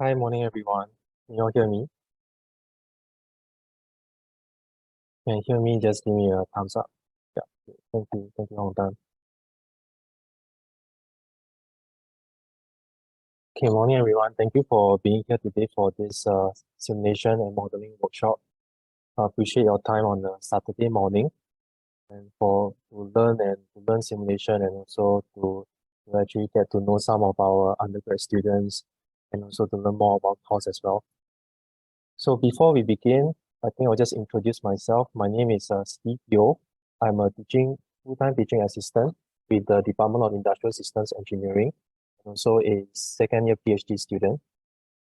Hi, morning everyone. Can you all hear me? Can you hear me? Just give me a thumbs up. Yeah, thank you, Hong Dan. Okay, morning everyone. Thank you for being here today for this simulation and modeling workshop. I appreciate your time on a Saturday morning and to learn simulation and also to actually get to know some of our undergrad students and also to learn more about course as well. So before we begin, I think I'll just introduce myself. My name is Steve Yeo. I'm a full-time teaching assistant with the Department of Industrial Systems Engineering, and also a second-year PhD student.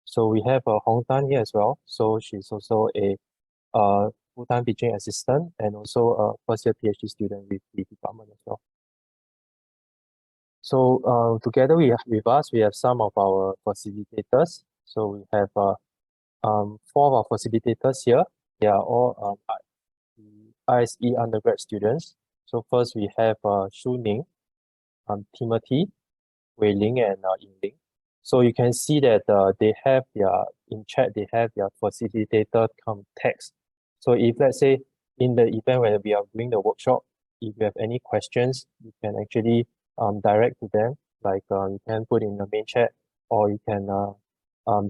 So we have Hong Tan here as well. So she's also a full-time teaching assistant and also a first-year PhD student with the department as well. So together with us, we have some of our facilitators. So we have four of our facilitators here. They are all ISE undergrad students. So first we have Shu Ning, Timothy, Wei Ling, and Yin Ling. So you can see that they have in chat, they have their facilitator text. So if let's say in the event when we are doing the workshop, if you have any questions, you can actually direct to them. Like you can put in the main chat, or you can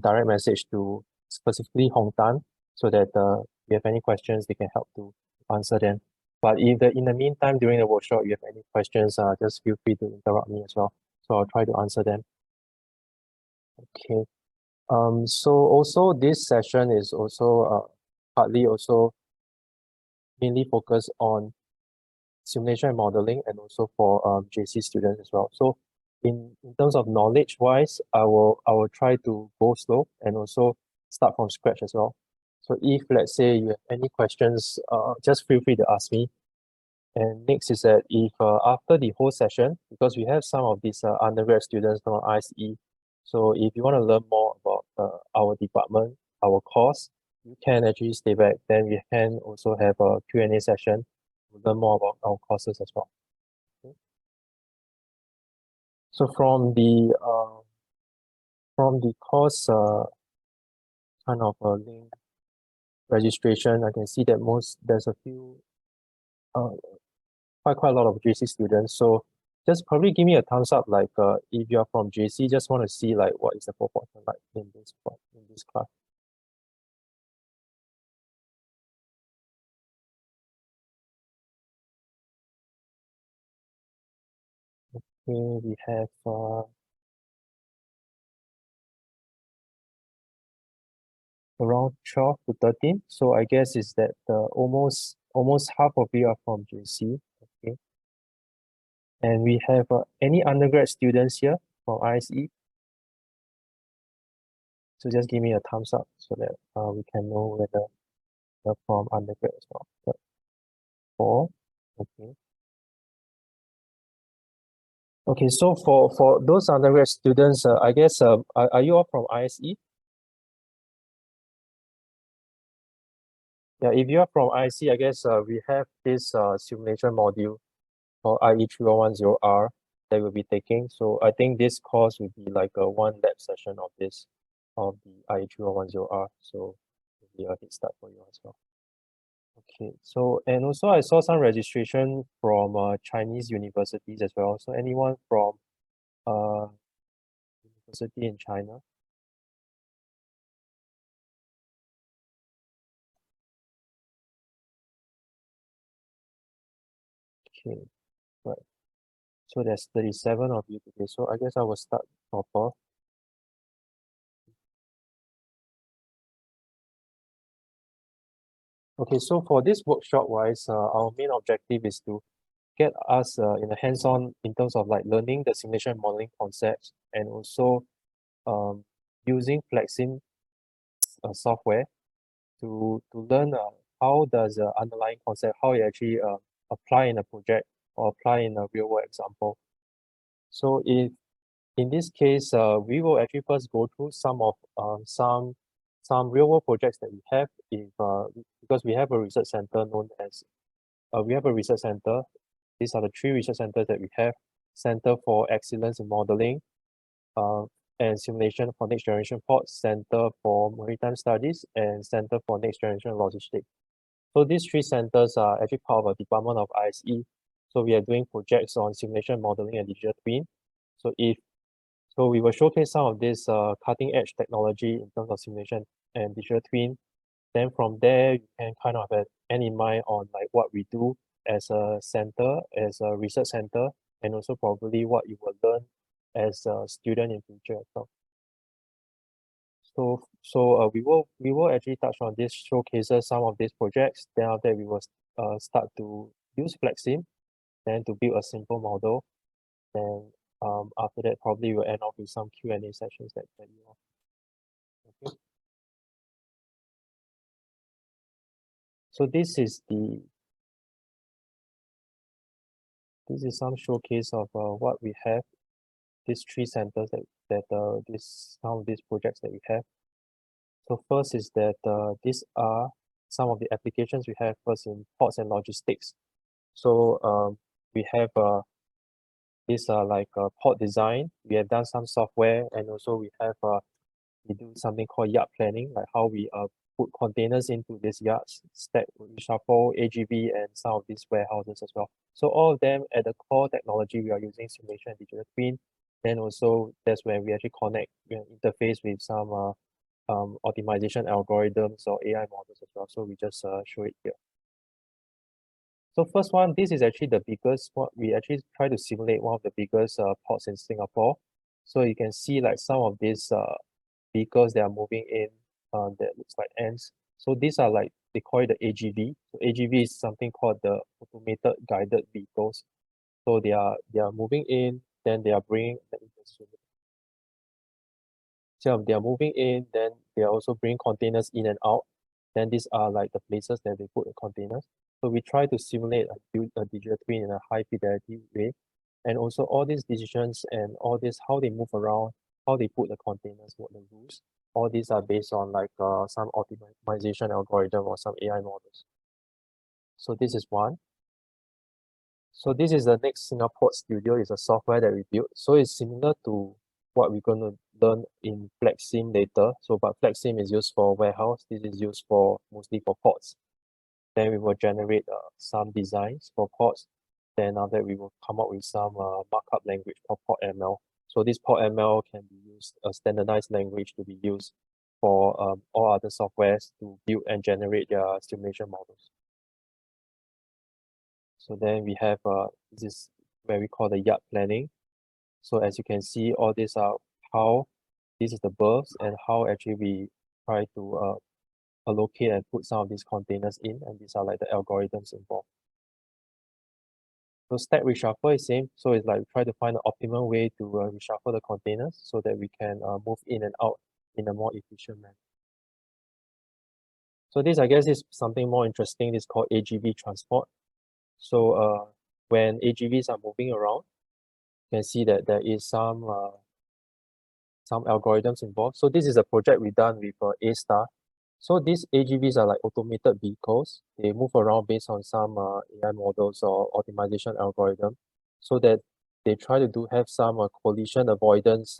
direct message to specifically Hong Tan, so that if you have any questions, they can help to answer them. But if in the meantime during the workshop you have any questions, just feel free to interrupt me as well. So I'll try to answer them. Okay. So also this session is also partly also mainly focused on simulation and modeling, and also for JC students as well. So in terms of knowledge wise, I will try to go slow and also start from scratch as well. So if let's say you have any questions, just feel free to ask me. And next is that if after the whole session, because we have some of these undergrad students from ISE, so if you want to learn more about our department, our course, you can actually stay back. Then we can also have a Q&A session to learn more about our courses as well. Okay. So from the course kind of link registration, I can see that there's a few uh, quite a lot of JC students. So just probably give me a thumbs up, like if you're from JC, just want to see like what is the proportion like in this class. Okay, we have around 12 to 13. So I guess is that almost half of you are from JC. Okay. And we have any undergrad students here from ISE. So just give me a thumbs up so that we can know whether you're from undergrad as well. Yep. 4. Okay. Okay, so for those undergrad students, I guess are you all from ISE? Yeah, if you are from ISE, I guess we have this simulation module for IE3110R that we'll be taking. So I think this course will be like a one lab session of the IE3110R. So it'll be a head start for you as well. Okay, so and also I saw some registration from Chinese universities as well. So anyone from uh university in China? Okay, right. So there's 37 of you today. So I guess I will start proper. Okay, so for this workshop wise, our main objective is to get us in a hands-on in terms of like learning the simulation modeling concepts, and also using FlexSim software to learn how does the underlying concept, how it actually apply in a project or apply in a real world example. So if in this case, we will actually first go through some of some real world projects that we have, because we have a research center known as we have a research center. These are the three research centers that we have: Center for Excellence in Modeling, and Simulation for Next Generation Ports, Center for Maritime Studies, and Center for Next Generation Logistics. So these three centers are actually part of a department of ISE. So we are doing projects on simulation modeling and digital twin. So we will showcase some of this cutting edge technology in terms of simulation and digital twin. Then from there, you can kind of have an in mind on like what we do as a center, as a research center, and also probably what you will learn as a student in future as well. So we will actually touch on this showcases some of these projects. Then after that, we will start to use FlexSim, then to build a simple model. Then after that, probably we'll end off with some Q&A sessions that you all. Okay. So this is some showcase of what we have. These three centers some of these projects that we have. So first is that these are some of the applications we have first in ports and logistics. So we have these are like port design. We have done some software, and also we do something called yard planning, like how we put containers into these yards, stack, reshuffle, AGV, and some of these warehouses as well. So all of them at the core technology, we are using simulation and digital twin. Then also that's when we actually connect, interface with some optimization algorithms or AI models as well. So we just show it here. So first one, this is actually the biggest, what we actually try to simulate one of the biggest ports in Singapore. So you can see like some of these vehicles that are moving in that looks like ants. So these are like, they call it the AGV. So AGV is something called the automated guided vehicles. So they are moving in, then they are bringing, so they are moving in, then they are also bringing containers in and out. Then these are like the places that they put the containers. So we try to simulate a digital twin in a high fidelity way. And also all these decisions and all this, how they move around, how they put the containers, what the rules, all these are based on like some optimization algorithm or some AI models. So this is one. So this is the next Singapore Studio. It's a software that we built. So it's similar to what we're going to learn in FlexSim later. So but FlexSim is used for warehouse. This is used for mostly for ports. Then we will generate some designs for ports. Then after that, we will come up with some markup language for port ML. So this port ML can be used, a standardized language to be used for all other softwares to build and generate their simulation models. So then we have this is where we call the yard planning. So as you can see, all these are how this is the berths and how actually we try to allocate and put some of these containers in, and these are like the algorithms involved. So stack reshuffle is same. So it's like we try to find the optimal way to reshuffle the containers so that we can move in and out in a more efficient manner. So this, I guess, is something more interesting. This is called AGV transport. So when AGVs are moving around, you can see that there is some algorithms involved. So this is a project we done with A-Star. So these AGVs are like automated vehicles. They move around based on some AI models or optimization algorithm, so that they try to have some collision avoidance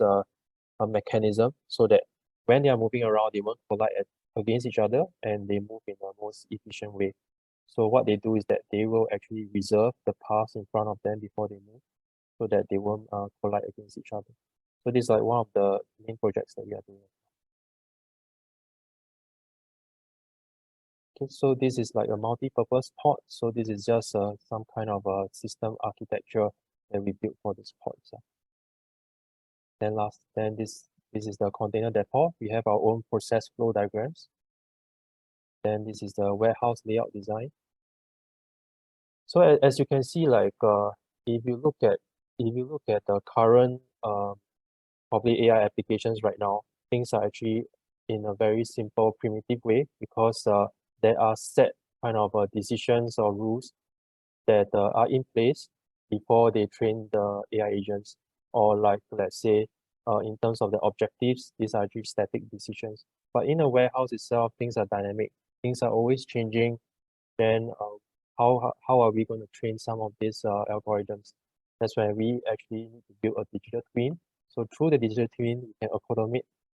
mechanism, so that when they are moving around, they won't collide against each other and they move in the most efficient way. So what they do is that they will actually reserve the paths in front of them before they move, so that they won't collide against each other. So this is like one of the main projects that we are doing. Okay, so this is like a multi-purpose port. So this is just some kind of a system architecture that we built for this port itself. Then this is the container depot. We have our own process flow diagrams. Then this is the warehouse layout design. So as you can see, like if you look at the current probably AI applications right now, things are actually in a very simple, primitive way, because there are set kind of decisions or rules that are in place before they train the AI agents. Or like, let's say, in terms of the objectives, these are actually static decisions. But in a warehouse itself, things are dynamic. Things are always changing. Then how are we going to train some of these algorithms? That's when we actually need to build a digital twin, So through the digital twin, we can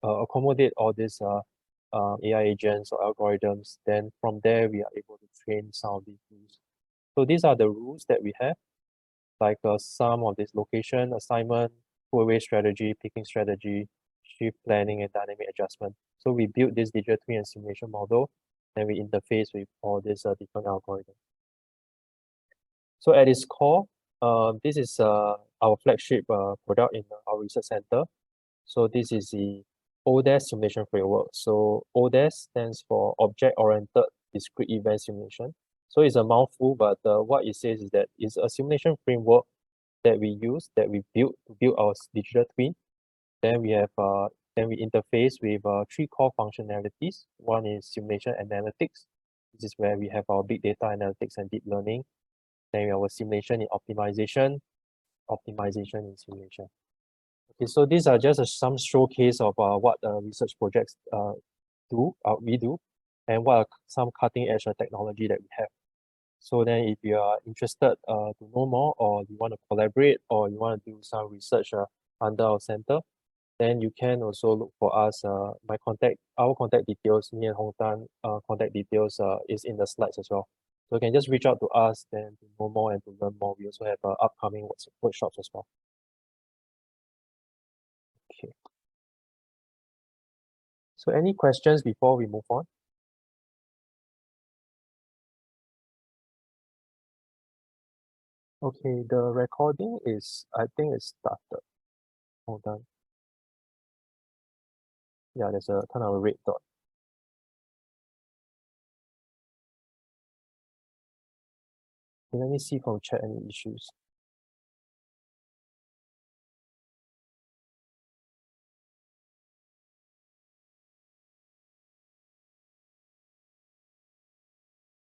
accommodate all these AI agents or algorithms. Then from there, we are able to train some of these rules. So these are the rules that we have, like some of this location, assignment, pull-away strategy, picking strategy, shift planning, and dynamic adjustment. So we built this digital twin and simulation model, and we interface with all these different algorithms. So at its core, this is our flagship product in our research center. So this is the ODS simulation framework. So ODS stands for Object-Oriented Discrete Event Simulation. So it's a mouthful, but what it says is that it's a simulation framework that we use, that we build to build our digital twin. Then we interface with three core functionalities. One is simulation analytics. This is where we have our big data analytics and deep learning. Then we have our simulation in optimization in simulation. Okay, so these are just some showcase of what research projects we do, and what are some cutting edge technology that we have. So then if you are interested to know more, or you want to collaborate, or you want to do some research under our center, then you can also look for us. Our contact details, me and Hong Tan contact details is in the slides as well. So you can just reach out to us then to know more and to learn more. We also have upcoming workshops as well. Okay. So any questions before we move on? Okay, the recording is, I think it's started. Hold on. Yeah, there's a kind of a red dot. Okay, let me see from chat any issues.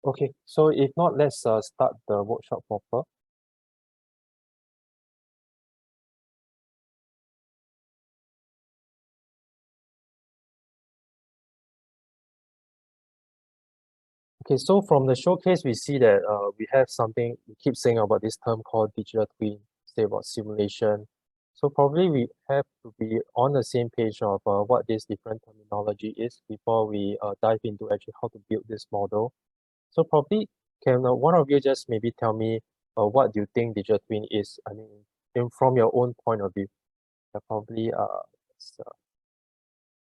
Okay, so if not, let's start the workshop proper. Okay, so from the showcase, we see that we have something, we keep saying about this term called digital twin, say about simulation. So probably we have to be on the same page of what this different terminology is before we dive into actually how to build this model. So probably can one of you just maybe tell me what do you think digital twin is? I mean, from your own point of view. Probably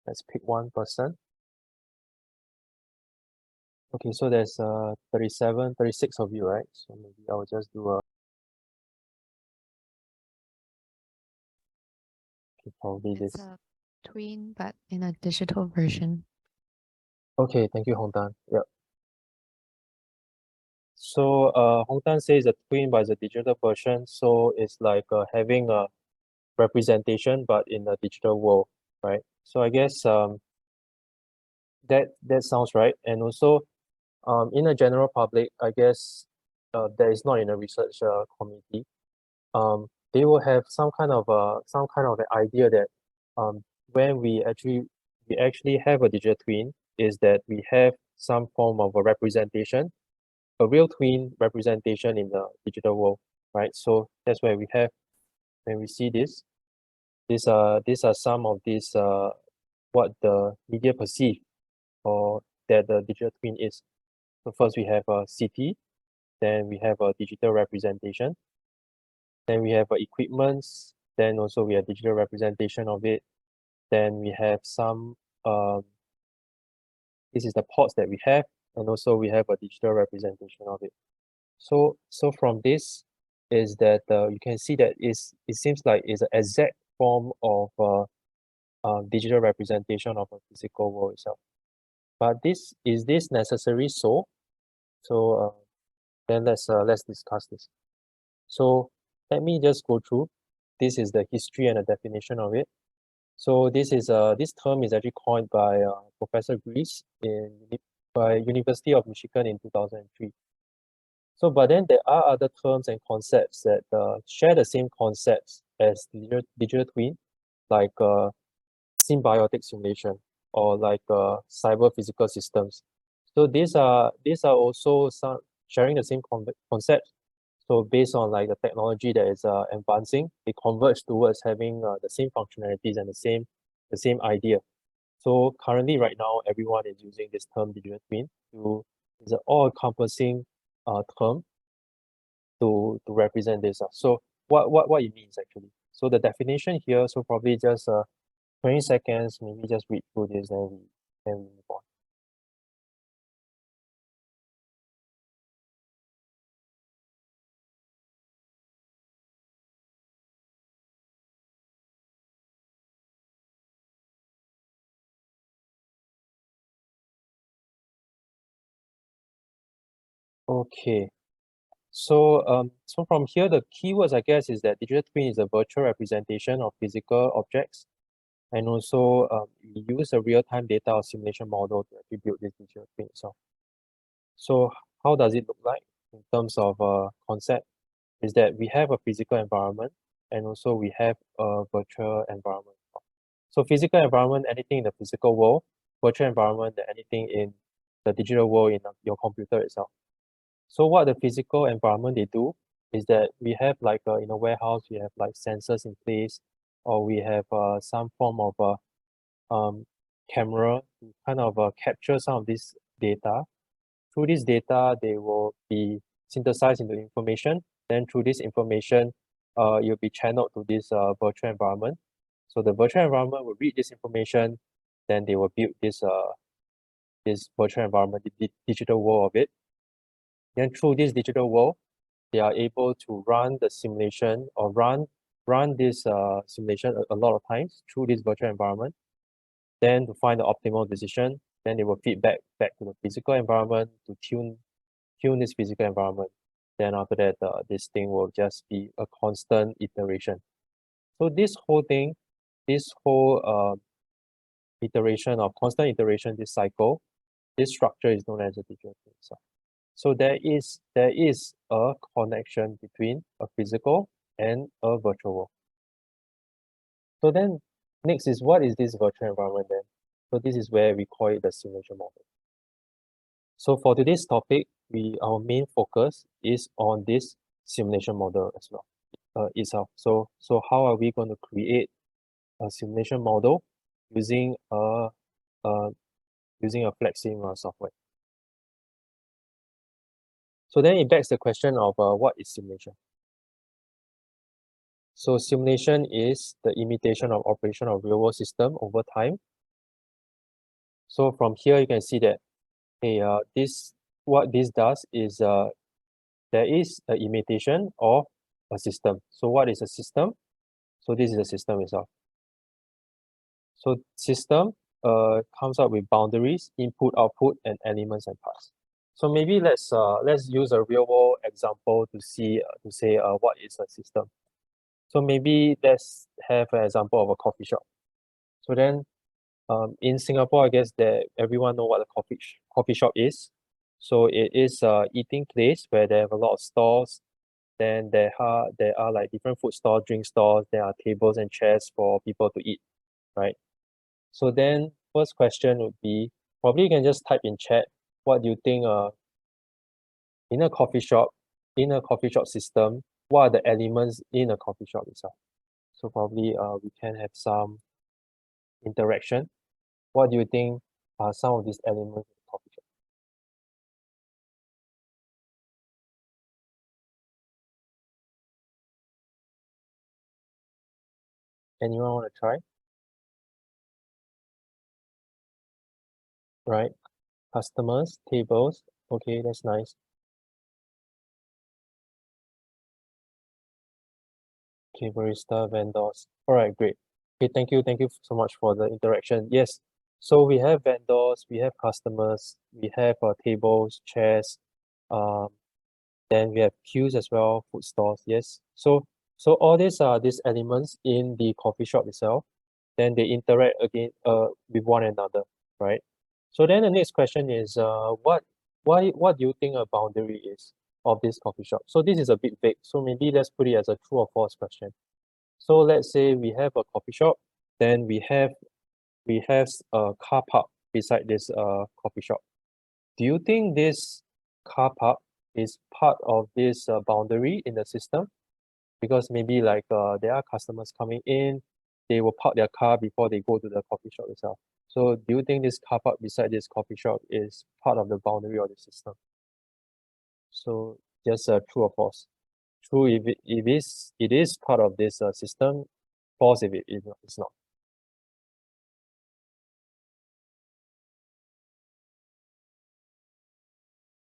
let's pick one person. Okay, so there's 37, 36 of you, right? So maybe I'll just do probably It's this. a twin, but in a digital version. Okay, thank you, Hong Tan. Yep. So Hong Tan says a twin, but it's a digital version. So it's like having a representation, but in a digital world, right? So I guess that sounds right. And also in a general public, I guess that is not in a research community. They will have some kind of an idea that when we actually have a digital twin, is that we have some form of a representation, a real twin representation in the digital world, right? So that's where we have, when we see this, these are some of these what the media perceive, or that the digital twin is. So first we have a city, then we have a digital representation, then we have equipments, then also we have digital representation of it. Then we have some, this is the ports that we have, and also we have a digital representation of it. So from this is that you can see that it seems like it's an exact form of digital representation of a physical world itself. But is this necessary so? So then let's discuss this. So let me just go through. This is the history and the definition of it. So this term is actually coined by Professor Greaves by University of Michigan in 2003. So, but then there are other terms and concepts that share the same concepts as digital twin, like symbiotic simulation, or like cyber physical systems. So these are also some sharing the same concept. So based on like the technology that is advancing, they converge towards having the same functionalities and the same idea. So currently, right now, everyone is using this term digital twin to is an all-encompassing term to represent this. So what it means actually. So the definition here, so probably just 20 seconds, maybe just read through this, then we move on. Okay. So from here, the keywords I guess is that digital twin is a virtual representation of physical objects, and also we use a real-time data or simulation model to attribute this digital twin itself. So how does it look like in terms of concept? Is that we have a physical environment and also we have a virtual environment. So physical environment, anything in the physical world, virtual environment, anything in the digital world in your computer itself. So what the physical environment they do is that we have like in a warehouse, we have like sensors in place, or we have some form of camera to kind of capture some of this data. Through this data, they will be synthesized into information. Then through this information, you'll be channeled to this virtual environment. So the virtual environment will read this information, then they will build this virtual environment, the digital world of it. Then through this digital world, they are able to run the simulation or run this simulation a lot of times through this virtual environment. Then to find the optimal decision, then they will feed back to the physical environment to tune this physical environment. Then after that, this thing will just be a constant iteration. So this whole thing, this whole iteration of constant iteration, this cycle, this structure is known as a digital twin. So there is a connection between a physical and a virtual world. So then next is what is this virtual environment then? So this is where we call it the simulation model. So for today's topic, our main focus is on this simulation model as well itself. So how are we going to create a simulation model using uh, using a FlexSim software? So then it begs the question of what is simulation? So simulation is the imitation of operation of real-world system over time. So from here you can see that what this does is there is an imitation of a system. So what is a system? So this is a system itself. So system comes up with boundaries, input, output, and elements and parts. So maybe let's use a real world example to say what is a system. So maybe let's have an example of a coffee shop. So then in Singapore, I guess that everyone know what a coffee shop is. So it is a eating place where they have a lot of stalls. Then there are like different food stalls, drink stalls. There are tables and chairs for people to eat, right? So then first question would be, probably you can just type in chat, what do you think in a coffee shop, system, what are the elements in a coffee shop itself? So probably we can have some interaction. What do you think are some of these elements in a coffee shop? Anyone want to try? Right? Customers, tables. Okay, that's nice. Okay, barista, vendors. All right, great. Okay, thank you so much for the interaction. Yes, so we have vendors, we have customers, we have tables, chairs, um, then we have queues as well, food stalls. Yes, so all these are these elements in the coffee shop itself. Then they interact again with one another, right? So then the next question is what do you think a boundary is of this coffee shop? So this is a bit vague. So maybe let's put it as a true or false question. So let's say we have a coffee shop, then we have a car park beside this coffee shop. Do you think this car park is part of this boundary in the system, because maybe like there are customers coming in, they will park their car before they go to the coffee shop itself. So do you think this car park beside this coffee shop is part of the boundary of the system? So just true or false? True if it is part of this system, false if it's not.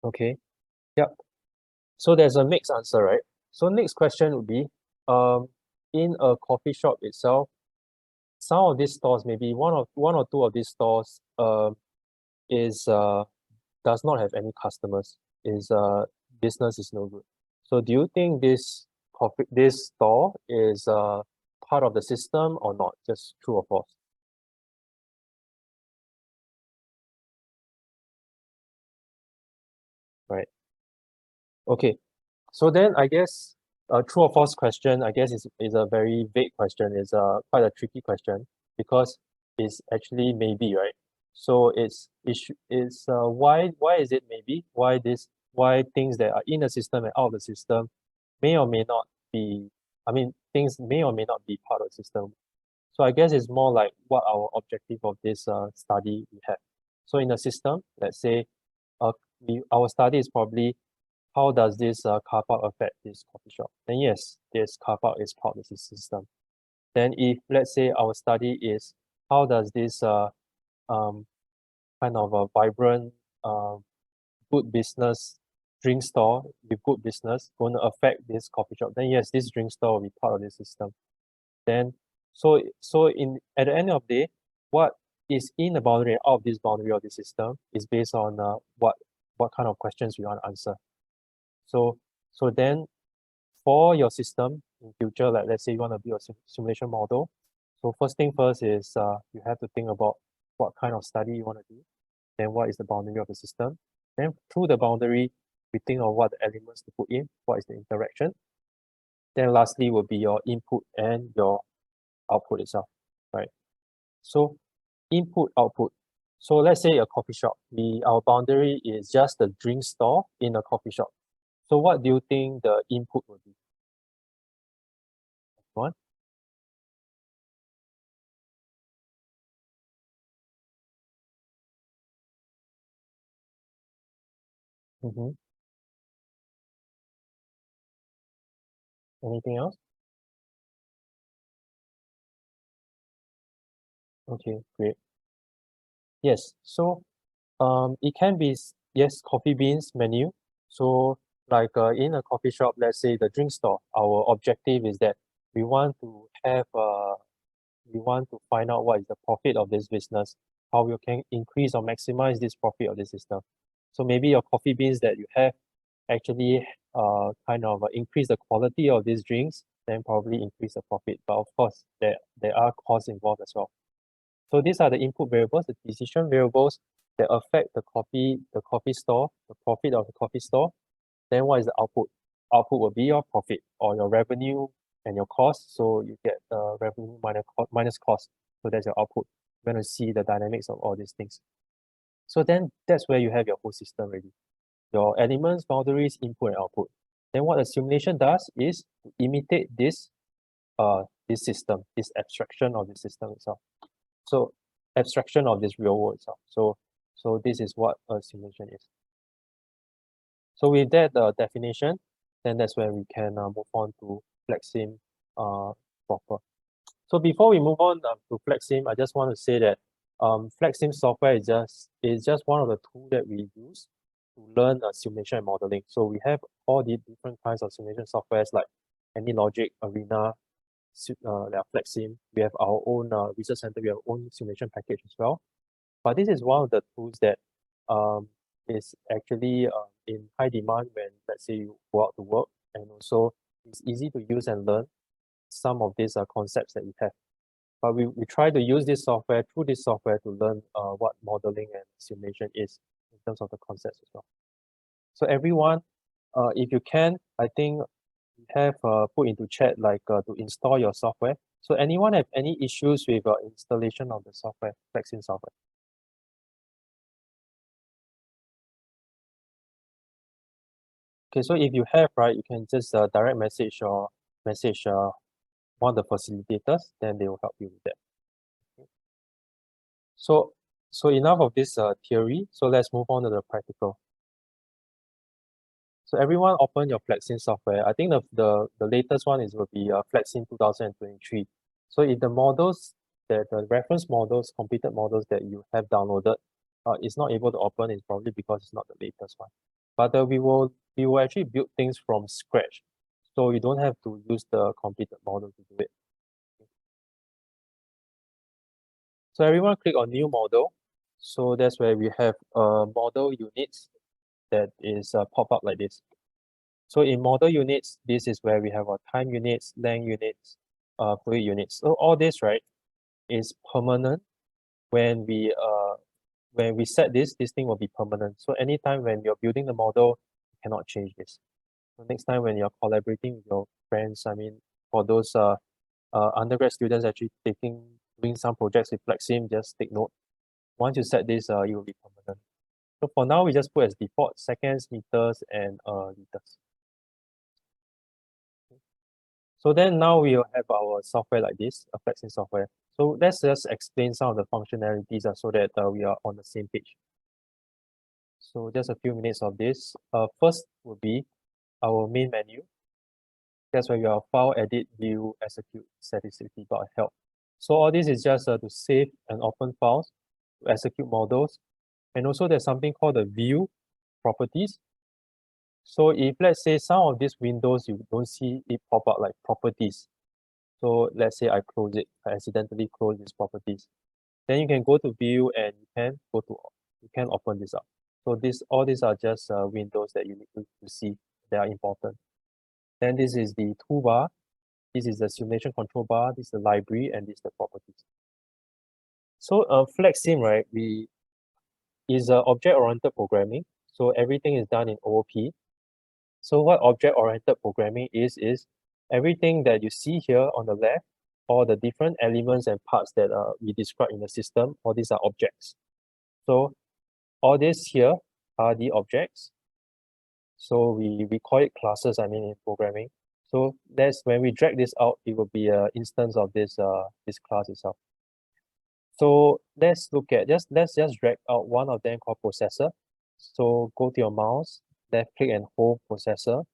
Okay, yep. So there's a mixed answer, right? So next question would be, in a coffee shop itself, some of these stores, maybe one or two of these stores, is does not have any customers. Is business is no good. So do you think this store is part of the system or not? Just true or false? Right. Okay. So then I guess a true or false question, I guess is a very vague question. It's quite a tricky question because it's actually maybe, right? So it's why is it maybe? Why things that are in the system and out of the system may or may not be, I mean, things may or may not be part of the system. So I guess it's more like what our objective of this study we have. So in the system, let's say our study is probably how does this car park affect this coffee shop? Then yes, this car park is part of the system. Then if let's say our study is how does this um, kind of a vibrant good business drink store with good business going to affect this coffee shop? Then yes, this drink store will be part of the system. Then so in at the end of the day, what is in the boundary and out of this boundary of the system is based on what kind of questions we want to answer. So so then for your system in future, like let's say you want to build a simulation model. So first thing first is you have to think about what kind of study you want to do. Then what is the boundary of the system? Then through the boundary, we think of what the elements to put in, what is the interaction. Then lastly will be your input and your output itself, right? So input, output. So let's say a coffee shop, our boundary is just the drink store in a coffee shop. So what do you think the input will be? One? Mm-hmm. Anything else? Okay, great. Yes, so it can be yes, coffee beans menu. So like in a coffee shop, let's say the drink store, our objective is that we want to have we want to find out what is the profit of this business, how we can increase or maximize this profit of this system. So maybe your coffee beans that you have actually kind of increase the quality of these drinks, then probably increase the profit. But of course, there are costs involved as well. So these are the input variables, the decision variables that affect the coffee store, the profit of the coffee store. Then what is the output? Output will be your profit or your revenue and your cost. So you get revenue minus cost. So that's your output. You're going to see the dynamics of all these things. So then that's where you have your whole system ready. Your elements, boundaries, input and output. Then what a simulation does is to imitate this system, this abstraction of the system itself. So abstraction of this real world itself. So this is what a simulation is. So with that definition, then that's when we can move on to FlexSim proper. So before we move on to FlexSim, I just want to say that FlexSim software is just one of the tools that we use to learn simulation and modeling. So we have all the different kinds of simulation softwares like AnyLogic, Arena, like FlexSim. We have our own research center, we have our own simulation package as well. But this is one of the tools that um, is actually in high demand when, let's say, you go out to work, and also it's easy to use and learn some of these concepts that we have. But we try to use this software, through this software, to learn what modeling and simulation is in terms of the concepts as well. So everyone, if you can, I think we have put into chat like to install your software. So anyone have any issues with installation of the software, FlexSim software? Okay, so if you have, right, you can just direct message or message one of the facilitators, then they will help you with that. Okay. So enough of this theory. So let's move on to the practical. So everyone open your FlexSim software. I think the latest one will be FlexSim 2023. So if the models the reference models, completed models that you have downloaded is not able to open, it's probably because it's not the latest one. But we will actually build things from scratch. So you don't have to use the completed model to do it. So everyone click on new model. So that's where we have model units that is pop up like this. So in model units, this is where we have our time units, length units, fluid units. So all this, right, is permanent. When we set this thing will be permanent. So anytime when you're building the model, you cannot change this. So next time when you're collaborating with your friends, I mean, for those undergrad students actually doing some projects with FlexSim, just take note. Once you set this, it will be permanent. So for now, we just put as default seconds, meters, and liters. So then now we'll have our software like this, a FlexSim software. So let's just explain some of the functionalities so that we are on the same page. So just a few minutes of this. First will be our main menu. That's where your file, edit, view, execute, statistics, debug, help. So all this is just to save and open files, to execute models. And also there's something called the view properties. So if let's say some of these windows, you don't see it pop up like properties. So let's say I close it, I accidentally close these properties. Then you can go to view and you can open this up. So all these are just windows that you need to see that are important. Then this is the toolbar. This is the simulation control bar. This is the library, and this is the properties. So FlexSim, right, is object-oriented programming. So everything is done in OOP. So what object-oriented programming is everything that you see here on the left, all the different elements and parts that we describe in the system, all these are objects. So all this here are the objects. So we call it classes, I mean, in programming. So that's when we drag this out, it will be an instance of this class itself. So let's just drag out one of them called processor. So go to your mouse, left click and hold processor.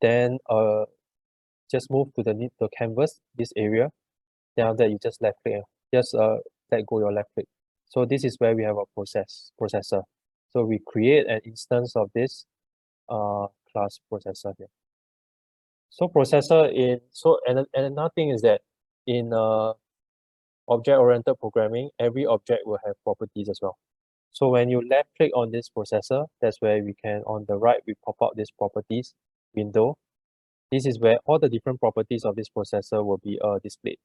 Then just move to the canvas, this area. Then after that you just left click and just let go your left click. So this is where we have a processor. So we create an instance of this class processor here. So and another thing is that in object-oriented programming, every object will have properties as well. So when you left click on this processor, that's where we can, on the right, we pop out this properties window. This is where all the different properties of this processor will be displayed.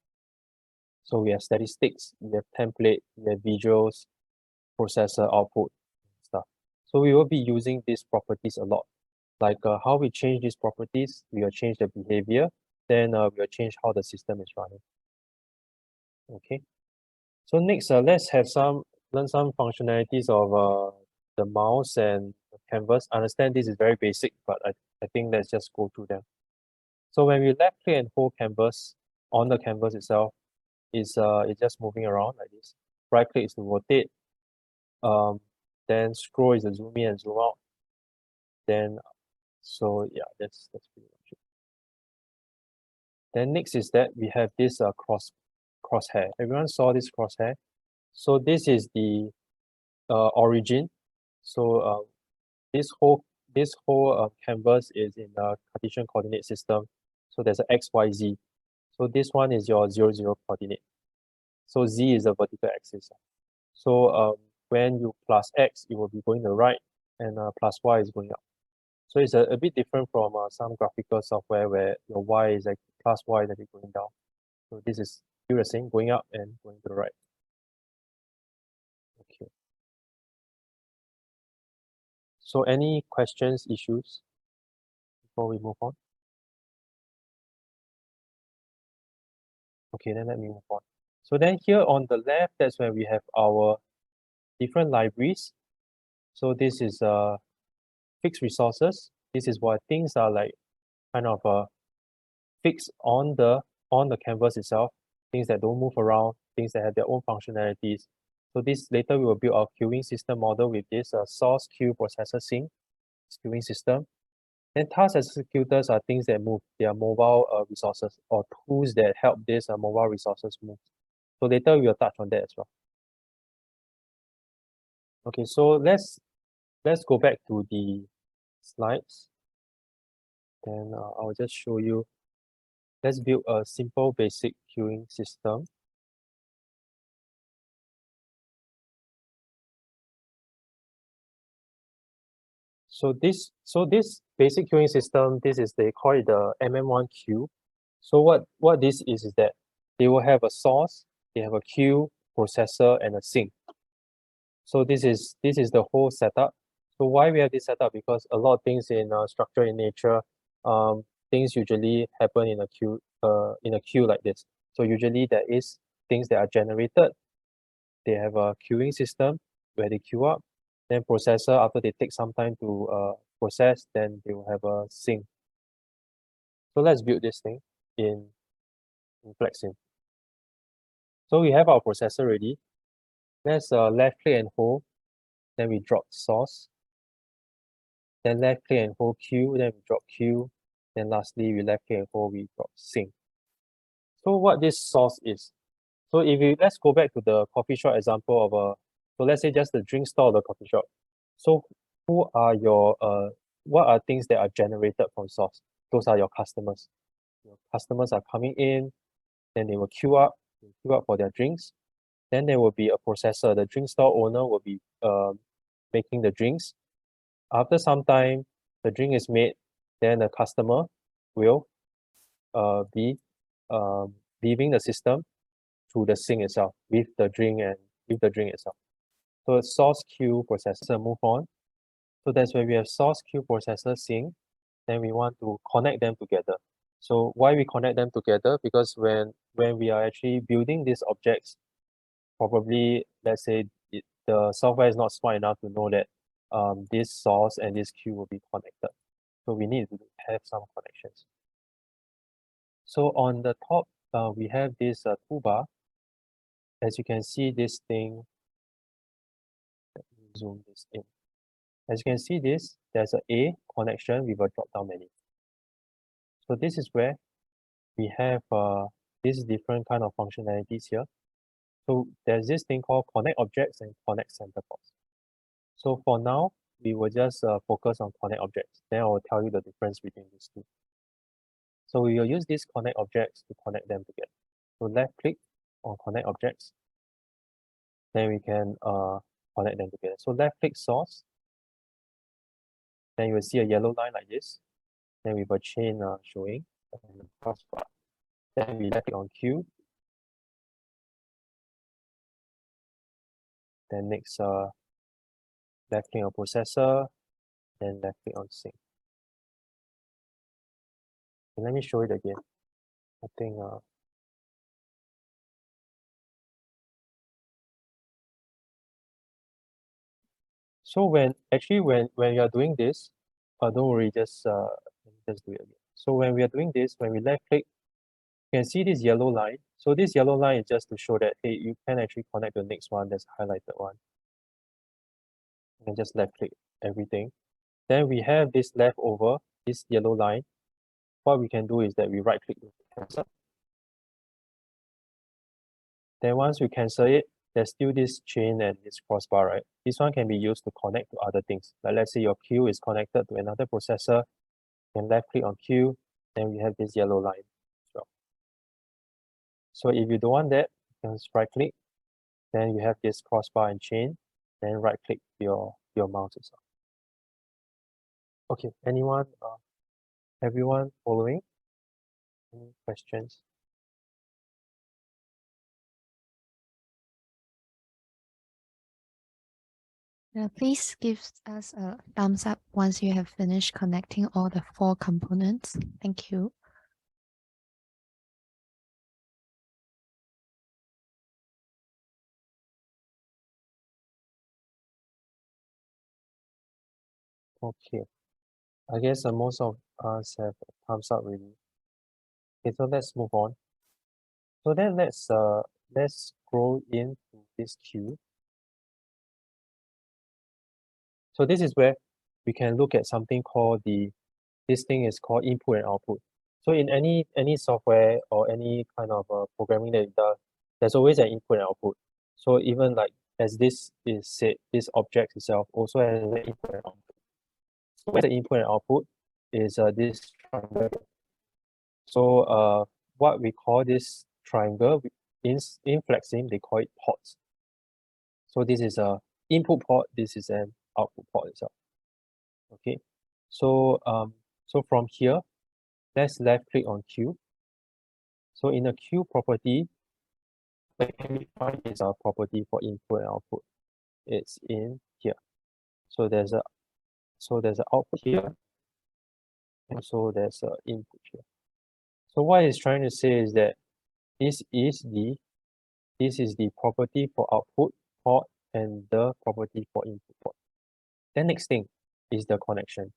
So we have statistics, we have template, we have visuals, processor output stuff. So we will be using these properties a lot. Like how we change these properties, we will change the behavior, then we will change how the system is running. Okay. So next, let's learn some functionalities of the mouse and the canvas. I understand this is very basic, but I think let's just go through them. So when we left click and hold canvas on the canvas itself, it's just moving around like this. Right click is to rotate. Then scroll is to zoom in and zoom out. Then so yeah, that's pretty much it. Then next is that we have this crosshair. Everyone saw this crosshair. So this is the origin. So this whole canvas is in the Cartesian coordinate system. So there's a x, y, z. So this one is your 0, 0 coordinate. So z is the vertical axis. So when you plus x, it will be going to the right, and plus y is going up. So it's a bit different from some graphical software where your y is actually plus y is actually going down. So this is still the same, going up and going to the right. Okay. So any questions, issues before we move on? Okay, then let me move on. So then here on the left, that's where we have our different libraries. So this is fixed resources. This is why things are like kind of fixed on the canvas itself, things that don't move around, things that have their own functionalities. So this later we will build our queuing system model with this source queue processor sync queuing system. Then task executors are things that move. They are mobile resources or tools that help these mobile resources move. So later we will touch on that as well. Okay, so let's go back to the slides. Then I'll just show you. Let's build a simple basic queuing system. So this basic queuing system, this is they call it the MM1 queue. So what this is that they will have a source, they have a queue, processor, and a sink. So this is the whole setup. So why we have this setup? Because a lot of things in structure in nature, things usually happen in a queue like this. So usually there is things that are generated. They have a queuing system where they queue up. Then processor, after they take some time to process, then they will have a sync. So let's build this thing in FlexSim. So we have our processor ready. Let's left click and hold. Then we drop source. Then left click and hold queue. Then we drop queue. Then lastly, we left click and hold, we drop sync. So what this source is. So let's go back to the coffee shop example of so let's say just the drink store of the coffee shop. So who are your what are things that are generated from source? Those are your customers. Your customers are coming in, then they will queue up for their drinks. Then there will be a processor. The drink store owner will be making the drinks. After some time, the drink is made, then the customer will be leaving the system through the sink itself with the drink itself. So source queue processor move on. So that's where we have source queue processor sync. Then we want to connect them together. So why we connect them together? Because when we are actually building these objects, probably let's say the software is not smart enough to know that this source and this queue will be connected. So we need to have some connections. So on the top, we have this toolbar. As you can see, this thing, let me zoom this in. As you can see this, there's a connection with a drop-down menu. So this is where we have these different kind of functionalities here. So there's this thing called connect objects and connect center points. So for now, we will just focus on connect objects. Then I will tell you the difference between these two. So we will use these connect objects to connect them together. So left click on connect objects. Then we can connect them together. So left click source. Then you will see a yellow line like this. Then we have a chain showing and the crossbar. Then we left click on queue. Then next left click on processor. Then left click on sync. And let me show it again. I think so when you are doing this, don't worry, just do it again. So when we are doing this, when we left click, you can see this yellow line. So this yellow line is just to show that hey, you can actually connect the next one that's highlighted one. And just left click everything. Then we have this leftover, this yellow line. What we can do is that we right click cancel. Then once we cancel it, there's still this chain and this crossbar, right? This one can be used to connect to other things. Like let's say your queue is connected to another processor, you can left click on queue, then we have this yellow line as well. So if you don't want that, you can just right click, then you have this crossbar and chain, then right click your mouse itself. Okay, everyone following? Any questions? Please give us a thumbs up once you have finished connecting all the 4 components. Thank you. Okay, I guess most of us have a thumbs up already. Okay, so let's move on. So then let's scroll into this queue. So this is where we can look at something called this thing is called input and output. So in any software or any kind of programming that it does, there's always an input and output. So even like as this is said, this object itself also has an input and output. So where the input and output is this triangle. So what we call this triangle in FlexSim, they call it ports. So this is a input port, this is an output port itself. Okay, so so from here, let's left click on queue. So in the queue property, what can we find is our property for input and output. It's in here. So there's a output here, and so there's a input here. So what it's trying to say is that this is the property for output port and the property for input port. Then next thing is the connection.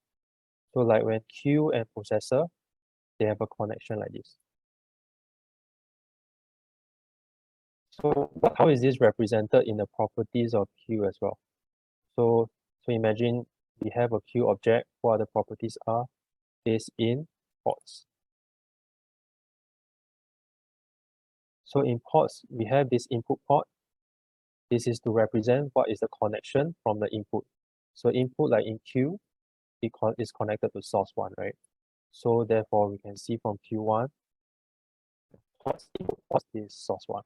So like when queue and processor, they have a connection like this. So how is this represented in the properties of queue as well? So imagine we have a queue object. What the properties are is in ports. So in ports, we have this input port. This is to represent what is the connection from the input. So input like in queue, is connected to source 1, right? So therefore, we can see from Q1, input port is source 1.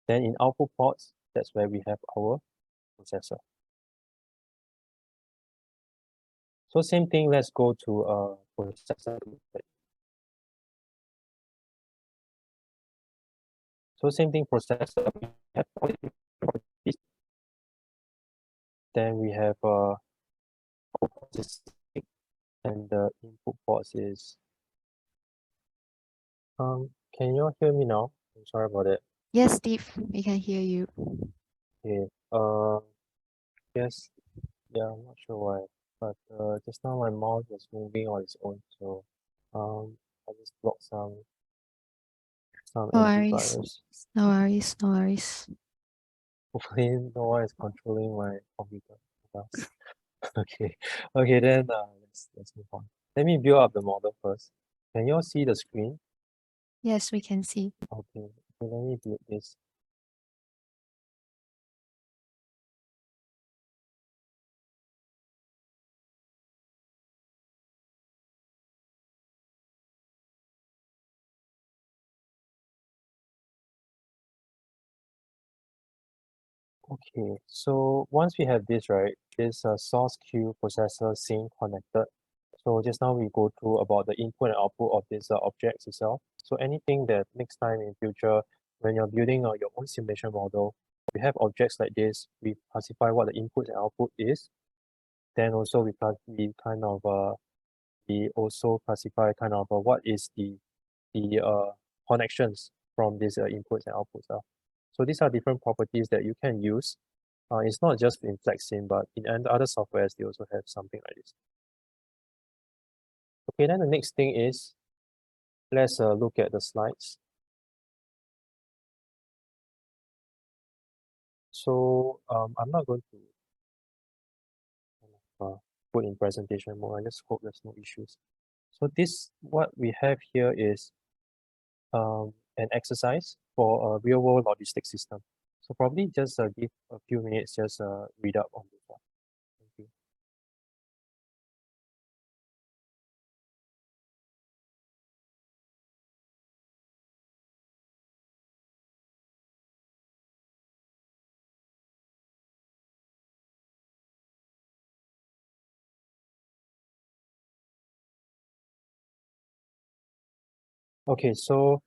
Then in output ports, that's where we have our processor. So same thing, let's go to processor. So same thing, processor, we have properties. Then we have and the input ports is can you all hear me now? I'm sorry about it. Yes, Steve, we can hear you. Okay. Yes. Yeah, I'm not sure why, but just now my mouse was moving on its own, so I just blocked some No worries. antivirus. No worries. No worries. Hopefully, no one is controlling my computer. Yes. Okay. Okay, then let's move on. Let me build up the model first. Can you all see the screen? Yes, we can see. Okay. So let me build this. Okay, so once we have this, right, this source queue processor sync connected. So just now we go through about the input and output of this objects itself. So anything that next time in future, when you're building your own simulation model, we have objects like this, we classify what the input and output is. Then also we kind of we also classify kind of what is the connections from these inputs and outputs. So these are different properties that you can use. It's not just in FlexSim, but in other softwares, they also have something like this. Okay, then the next thing is, let's look at the slides. So I'm not going to put in presentation mode. I just hope there's no issues. So what we have here is an exercise for a real-world logistics system. So probably just give a few minutes, just read up on this one. Thank you. Okay, so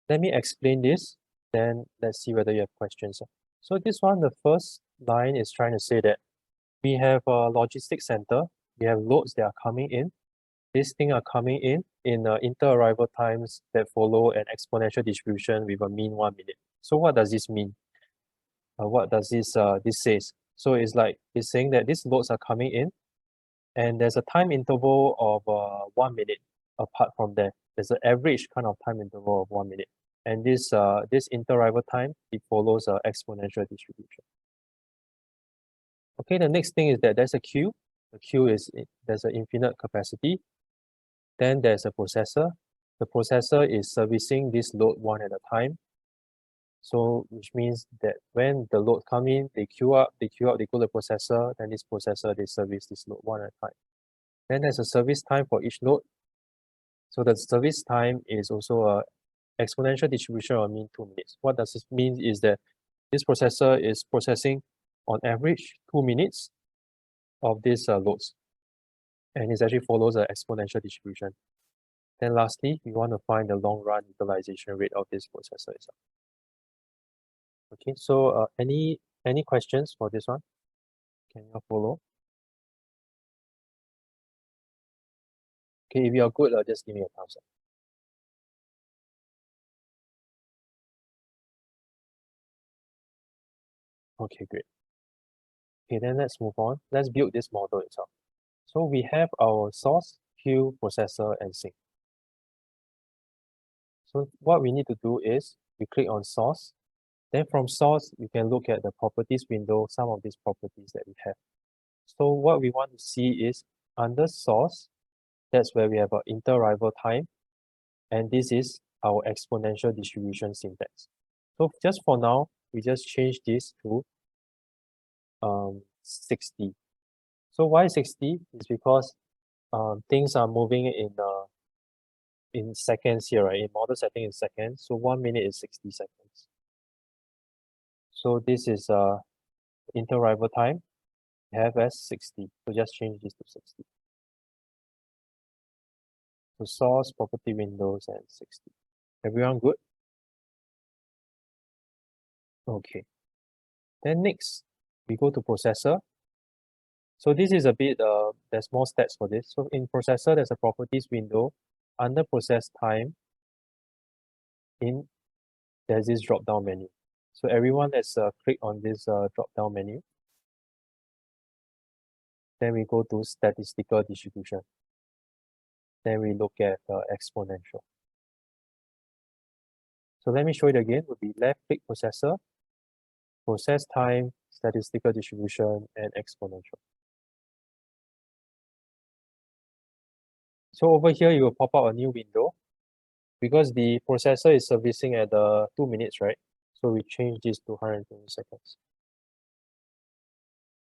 let me explain this, then let's see whether you have questions. So this one, the first line is trying to say that we have a logistics center, we have loads that are coming in. These things are coming in inter-arrival times that follow an exponential distribution with a mean 1 minute. So what does this mean? What does this says? So it's saying that these loads are coming in, and there's a time interval of 1 minute apart from there. There's an average kind of time interval of 1 minute. And this inter-arrival time, it follows an exponential distribution. Okay, the next thing is that there's a queue. The queue is, there's an infinite capacity. Then there's a processor. The processor is servicing this load one at a time. So which means that when the load come in, they queue up, they go to the processor, then this processor, they service this load one at a time. Then there's a service time for each node. So the service time is also a exponential distribution of mean 2 minutes. What does this mean is that this processor is processing on average 2 minutes of these loads. And it actually follows an exponential distribution. Then lastly, we want to find the long run utilization rate of this processor itself. Okay, so any questions for this one? Can you follow? Okay, if you are good, just give me a thumbs up. Okay, great. Okay, then let's move on. Let's build this model itself. So we have our source, queue, processor, and sink. So what we need to do is we click on source. Then from source, we can look at the properties window, some of these properties that we have. So what we want to see is under source, that's where we have our inter-arrival time. And this is our exponential distribution syntax. So just for now, we just change this to 60. So why 60 is because things are moving in seconds here, right? In model setting in seconds. So 1 minute is 60 seconds. So this is inter-arrival time. We have as 60. So just change this to 60. So source, property windows, and 60. Everyone good? Okay. Then next, we go to processor. So this is a bit, there's more steps for this. So in processor, there's a properties window. Under process time, there's this drop-down menu. So everyone let's click on this drop-down menu. Then we go to statistical distribution. Then we look at exponential. So let me show it again. Would be left click processor, process time, statistical distribution, and exponential. So over here, you will pop out a new window because the processor is servicing at 2 minutes, right? So we change this to 120 seconds.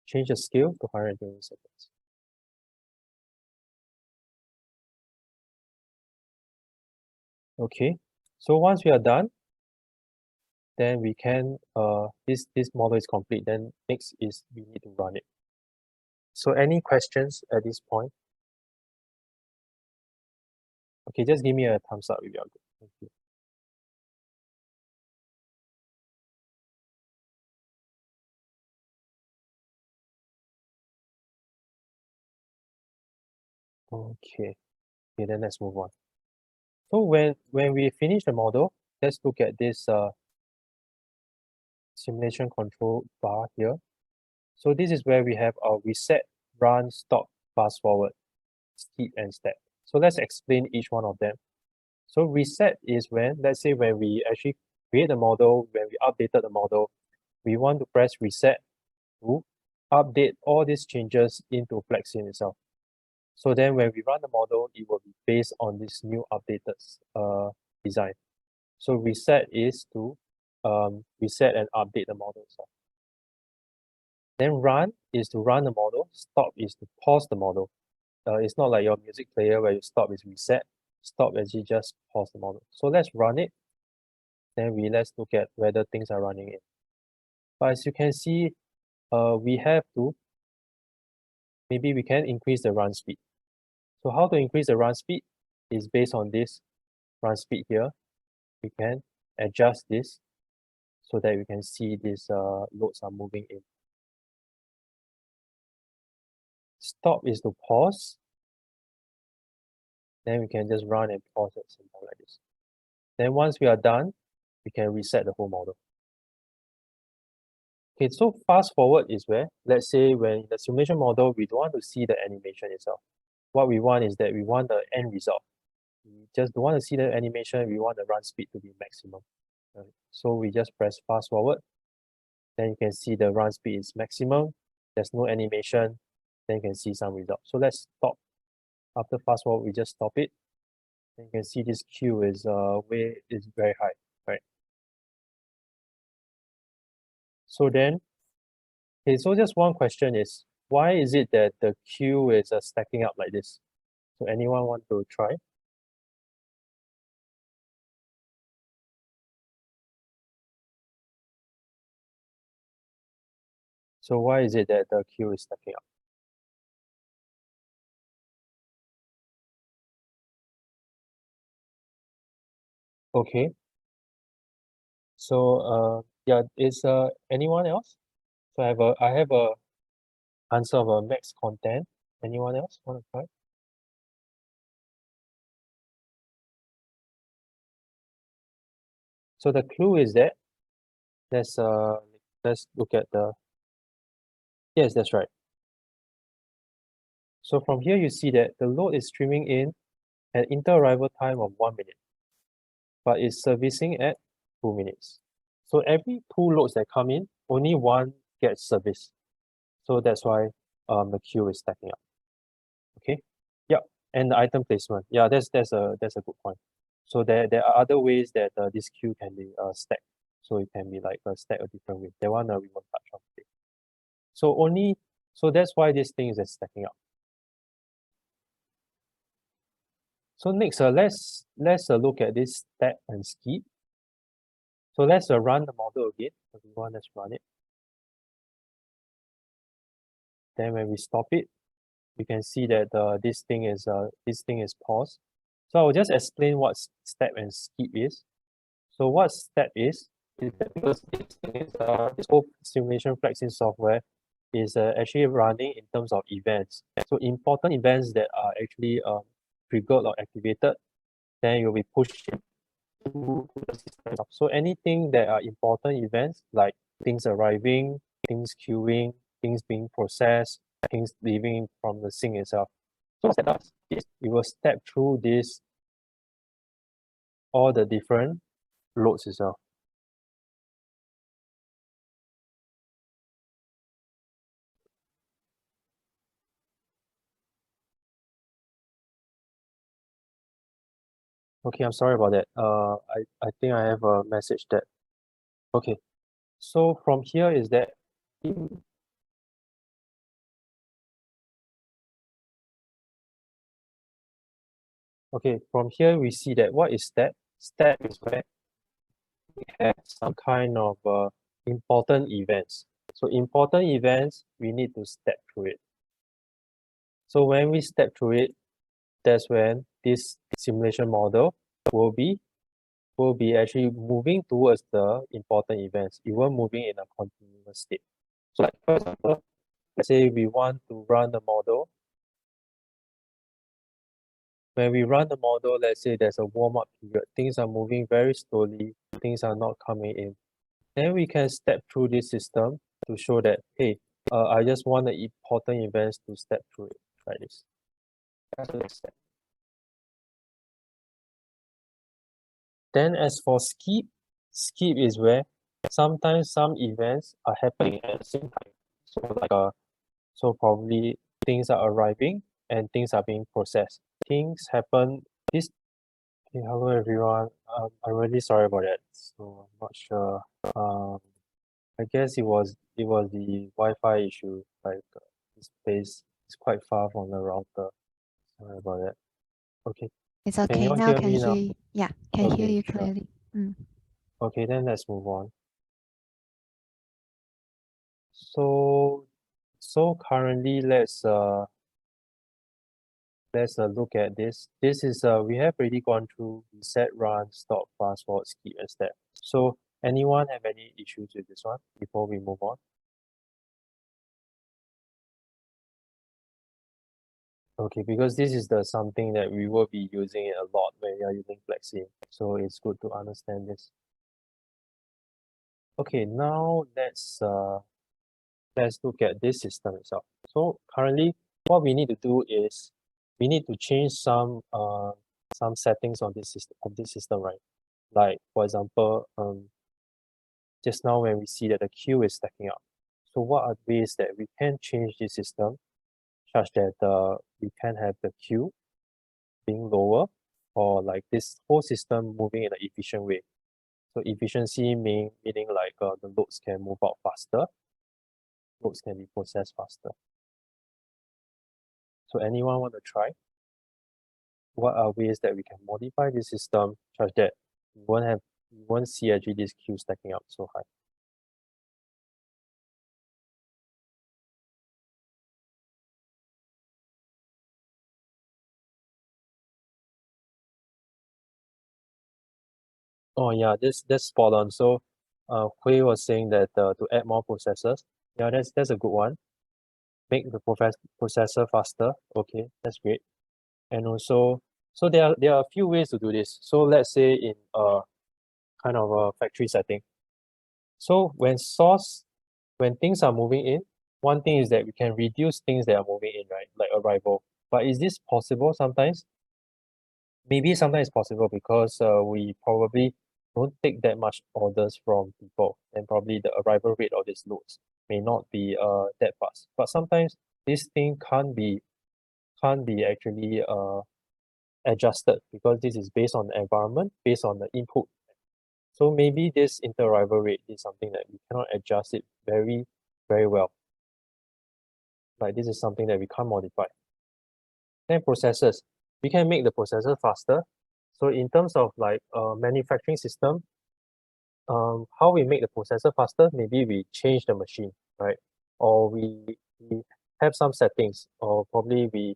Change the scale to 120 seconds. Okay, so once we are done, then we can, this model is complete. Then next is we need to run it. So any questions at this point? Okay, just give me a thumbs up if you are good. Thank you. Okay, then let's move on. So when we finish the model, let's look at this simulation control bar here. So this is where we have our reset, run, stop, fast forward, skip, and step. So let's explain each one of them. So reset is when, let's say when we actually create the model, when we updated the model, we want to press reset to update all these changes into FlexSim itself. So then when we run the model, it will be based on this new updated design. So reset is to reset and update the model itself. Then run is to run the model, stop is to pause the model. It's not like your music player where you stop is reset, stop as you just pause the model. So let's run it. Then let's look at whether things are running in. But as you can see, we have to, maybe we can increase the run speed. So how to increase the run speed is based on this run speed here. We can adjust this so that we can see these loads are moving in. Stop is to pause. Then we can just run and pause at the same time like this. Then once we are done, we can reset the whole model. Okay, so fast forward is where, let's say when in the simulation model, we don't want to see the animation itself. What we want is that we want the end result. We just don't want to see the animation, we want the run speed to be maximum. Right? So we just press fast forward. Then you can see the run speed is maximum. There's no animation. Then you can see some result. So let's stop. After fast forward, we just stop it. Then you can see this Q is very high, right? So then, okay, so just one question is, why is it that the Q is stacking up like this? So anyone want to try? So why is it that the Q is stacking up? Okay. So yeah, is anyone else? So I have a answer of a max content. Anyone else want to try? So the clue is that let's look at the yes, that's right. So from here you see that the load is streaming in at inter-arrival time of 1 minute, but it's servicing at 2 minutes. So every two loads that come in, only one gets serviced. So that's why the queue is stacking up. Okay. Yeah. And the item placement. Yeah, that's a good point. So there are other ways that this queue can be stacked. So it can be like stacked a different way. That one we won't touch on today. So that's why this thing is stacking up. So next, let's look at this stack and skip. So let's run the model again. Everyone, let's run it. Then when we stop it, you can see that this thing is paused. So I'll just explain what step and skip is. So what step is that because this whole simulation FlexSim software is actually running in terms of events. So important events that are actually triggered or activated, then you'll be pushed to the system. So anything that are important events like things arriving, things queuing, things being processed, things leaving from the sync itself. So what that does is it will step through this all the different loads itself. Okay, I'm sorry about that. I think I have a message that okay. So from here is that okay, from here we see that what is step? Step is where we have some kind of important events. So important events, we need to step through it. So when we step through it, that's when this simulation model will be actually moving towards the important events. It won't moving in a continuous state. So like for example, let's say we want to run the model. When we run the model, let's say there's a warm-up period, things are moving very slowly, things are not coming in. Then we can step through this system to show that, hey, I just want the important events to step through it. Try this. That's the next step. Then as for skip, skip is where sometimes some events are happening at the same time. So like so probably things are arriving and things are being processed. Things happen this hey, hello everyone. I'm really sorry about that. So I'm not sure. Um I guess it was the Wi-Fi issue. Like this place is quite far from the router. Sorry about that. Okay. It's Can you okay. all Now hear can me hear now? you. Yeah, can hear Okay, you sure. clearly. Mm. Okay, then let's move on. So currently let's look at this. This is we have already gone through set, run, stop, fast forward, skip, and step. So anyone have any issues with this one before we move on? Okay, because this is the something that we will be using it a lot when we are using FlexSim. So it's good to understand this. Okay, now let's look at this system itself. So currently, what we need to do is we need to change some settings on this system, right? Like for example, just now when we see that the queue is stacking up. So what are ways that we can change this system such that we can have the queue being lower or like this whole system moving in an efficient way. So efficiency meaning like the loads can move out faster, loads can be processed faster. So anyone want to try? What are ways that we can modify this system such that we won't see actually this queue stacking up so high? Oh yeah, that's spot on. So Hui was saying that to add more processors. Yeah, that's a good one. Make the processor faster. Okay, that's great. And also, so there are a few ways to do this. So let's say in a kind of a factory setting. So when things are moving in, one thing is that we can reduce things that are moving in, right? Like arrival. But is this possible sometimes? Maybe sometimes it's possible because we probably don't take that much orders from people, and probably the arrival rate of these loads may not be that fast. But sometimes this thing can't be actually adjusted because this is based on the environment, based on the input. So maybe this inter-arrival rate is something that we cannot adjust it very, very well. Like this is something that we can't modify. Then processors, we can make the processor faster. So in terms of like manufacturing system, how we make the processor faster, maybe we change the machine, right? Or we have some settings, or probably we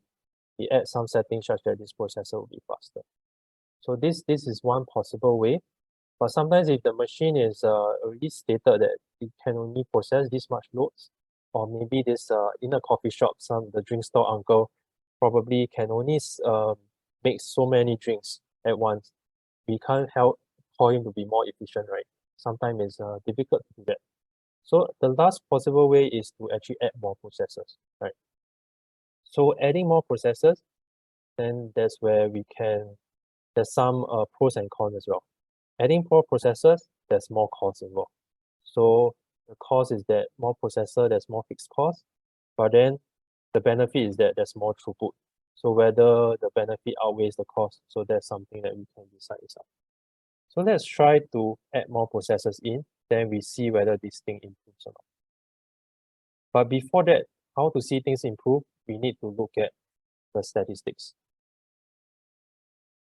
add some settings such that this processor will be faster. So this is one possible way. But sometimes if the machine is already stated that it can only process this much loads, or maybe this in a coffee shop, the drink store uncle probably can only make so many drinks at once. We can't help for him to be more efficient, right? Sometimes it's difficult to do that. So the last possible way is to actually add more processors, right? So adding more processors, then that's where there's some pros and cons as well. Adding more processors, there's more cost involved. So the cost is that more processor, there's more fixed cost, but then the benefit is that there's more throughput. So whether the benefit outweighs the cost, so that's something that we can decide itself. So let's try to add more processors in, then we see whether this thing improves or not. But before that, how to see things improve, we need to look at the statistics.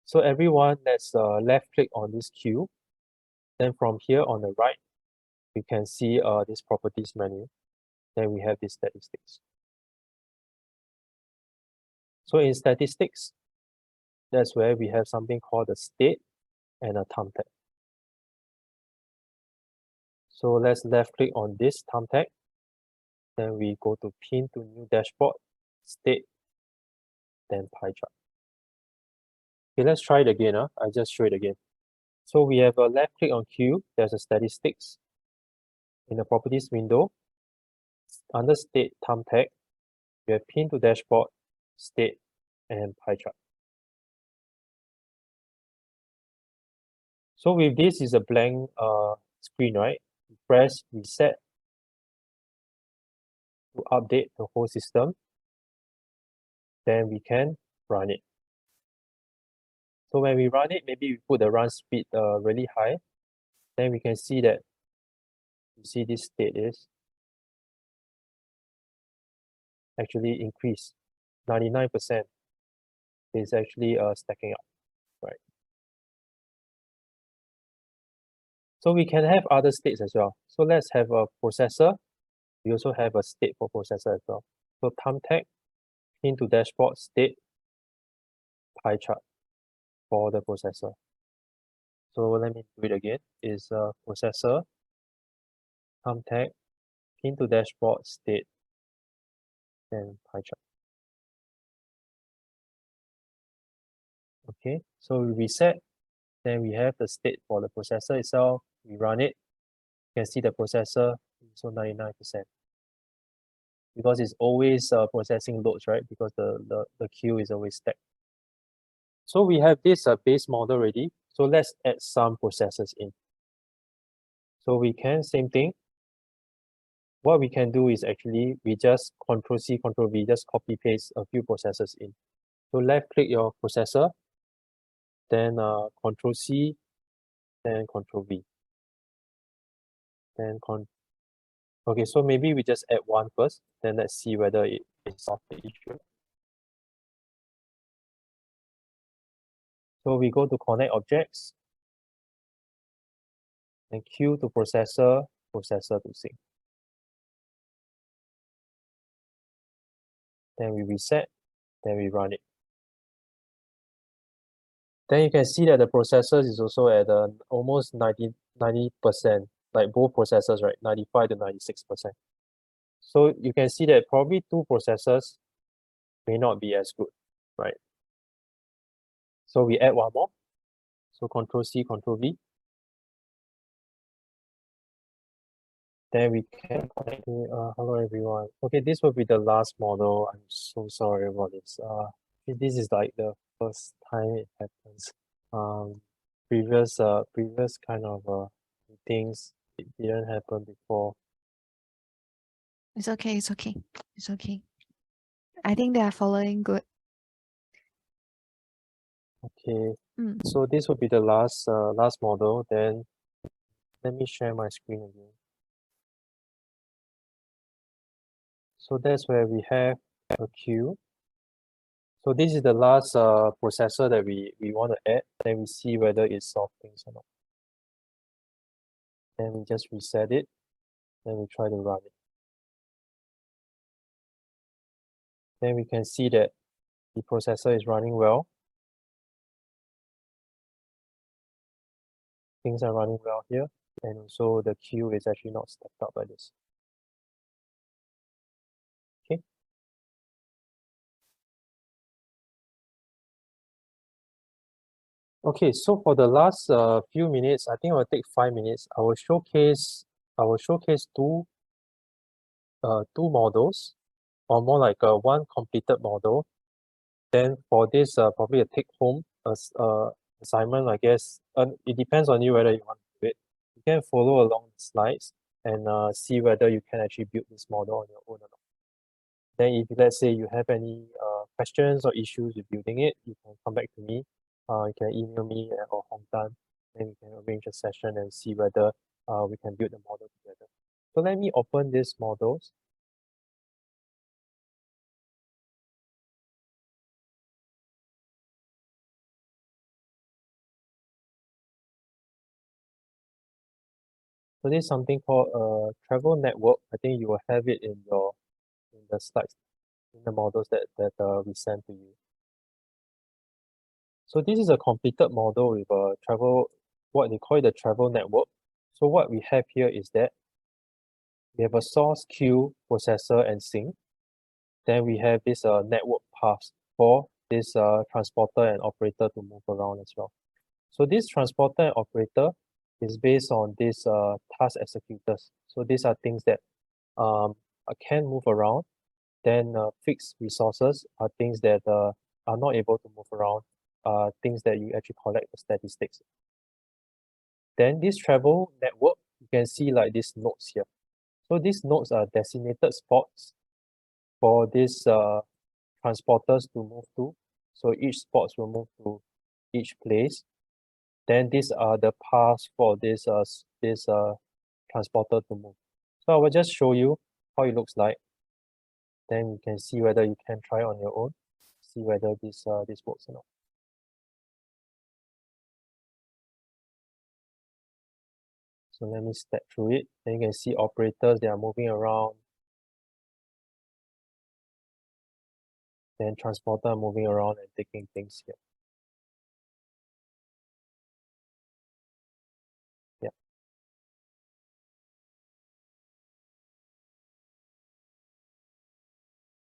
So everyone, let's left click on this queue. Then from here on the right, we can see this properties menu. Then we have these statistics. So in statistics, that's where we have something called a state and a thumbtack. So let's left click on this thumbtack. Then we go to pin to new dashboard, state, then pie chart. Okay, let's try it again. I just show it again. So we have a left click on queue. There's a statistics. In the properties window, under state thumbtack, we have pin to dashboard, state, and pie chart. So with this is a blank screen, right? You press reset to update the whole system. Then we can run it. So when we run it, maybe we put the run speed really high. Then we can see that you see this state is actually increased. 99% is actually stacking up, right? So we can have other states as well. So let's have a processor. We also have a state for processor as well. So thumbtack, pin to dashboard, state, pie chart for the processor. So let me do it again. Is processor, thumbtack, pin to dashboard, state, and pie chart. Okay, so we reset. Then we have the state for the processor itself. We run it. You can see the processor is also 99%. Because it's always processing loads, right? Because the queue is always stacked. So we have this base model ready. So let's add some processors in. So we can, same thing. What we can do is actually, we just Control-C, Control-V, just copy paste a few processors in. So left click your processor, then Control-C, then Control-V. Then okay, so maybe we just add one first, then let's see whether it solves the issue. So we go to connect objects, and queue to processor, processor to sync. Then we reset, then we run it. Then you can see that the processors is also at almost 90%, like both processors, right? 95 to 96%. So you can see that probably two processors may not be as good, right? So we add one more. So Control-C, Control-V. Then we can connect to, hello everyone. Okay, this will be the last model. I'm so sorry about this. This is like the first time it happens. Previous kind of things, it didn't happen before. It's okay, it's okay. It's okay. I think they are following good. Okay, so this will be the last model. Then let me share my screen again. So that's where we have a queue. So this is the last processor that we want to add. Then we see whether it solves things or not. Then we just reset it. Then we try to run it. Then we can see that the processor is running well. Things are running well here. And also the queue is actually not stacked up like this. Okay. Okay, so for the last few minutes, I think it will take 5 minutes. I will showcase two models, or more like one completed model. Then for this probably a take home assignment, I guess. It depends on you whether you want to do it. You can follow along the slides and see whether you can actually build this model on your own or not. Then if let's say you have any questions or issues with building it, you can come back to me. You can email me or Hong Tan, and we can arrange a session and see whether we can build the model together. So let me open these models. So this is something called a travel network. I think you will have it in the slides, in the models that we sent to you. So this is a completed model with a what they call it the travel network. So what we have here is that we have a source, queue, processor, and sync. Then we have this network paths for this transporter and operator to move around as well. So this transporter and operator is based on these task executors. So these are things that can move around. Then fixed resources are things that are not able to move around, things that you actually collect the statistics. Then this travel network, you can see like these nodes here. So these nodes are designated spots for these transporters to move to. So each spots will move to each place. Then these are the paths for this transporter to move. So I will just show you how it looks like. Then you can see whether you can try on your own, see whether this works or not. So let me step through it. Then you can see operators, they are moving around. Then transporter moving around and taking things here. Yeah.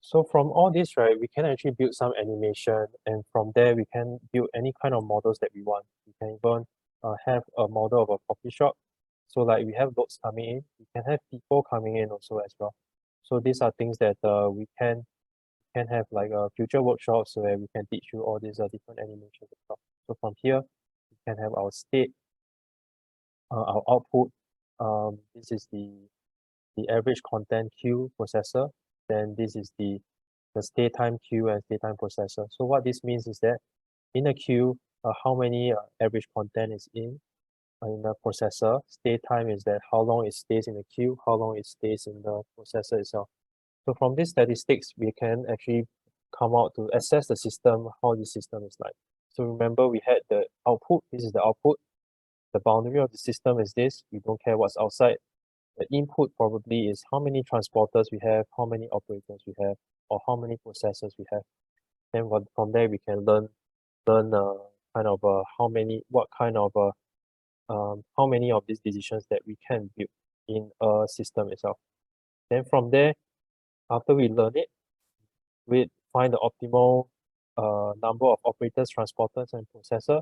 So from all this, right, we can actually build some animation, and from there we can build any kind of models that we want. We can even have a model of a coffee shop. So like we have loads coming in, we can have people coming in also as well. So these are things that we can have like future workshops where we can teach you all these different animations as well. So from here, we can have our state, our output. This is the average content queue processor. Then this is the stay time queue and stay time processor. So what this means is that in a queue, how many average content is in the processor. Stay time is that how long it stays in the queue, how long it stays in the processor itself. So from these statistics, we can actually come out to assess the system, how the system is like. So remember we had the output, this is the output. The boundary of the system is this, we don't care what's outside. The input probably is how many transporters we have, how many operators we have, or how many processors we have. Then from there we can learn kind of how many of these decisions that we can build in a system itself. Then from there, after we learn it, we find the optimal number of operators, transporters, and processor.